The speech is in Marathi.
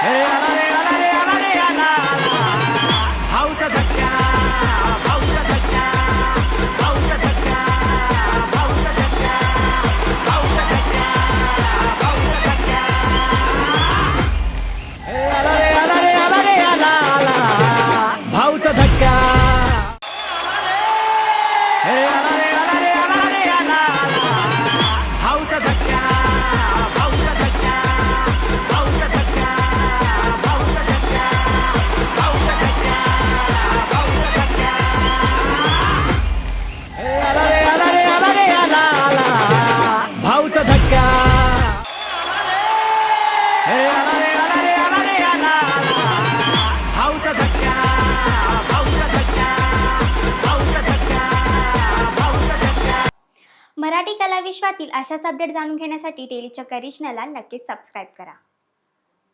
हे आला रे आला रे आला रे आला भाऊचा धक्का भाऊचा धक्का भाऊचा धक्का भाऊचा धक्का भाऊचा धक्का भाऊचा धक्का हे आला रे आला रे आला रे आला भाऊचा धक्का हे आला रे आला रे आला रे आला भाऊचा धक्का भाऊचा धक्का भाऊचा धक्का भाऊचा धक्का भाऊचा धक्का भाऊचा धक्का हे आला रे आला रे आला रे आला भाऊचा धक्का हे आला रे आला रे आला रे आला भाऊचा धक्का भाऊचा धक्का भाऊचा धक्का भाऊचा धक्का. मराठी कला विश्वातील अशाच अपडेट जाणून घेण्यासाठी डेली चक्कर रिजनला नक्कीच सबस्क्राईब करा.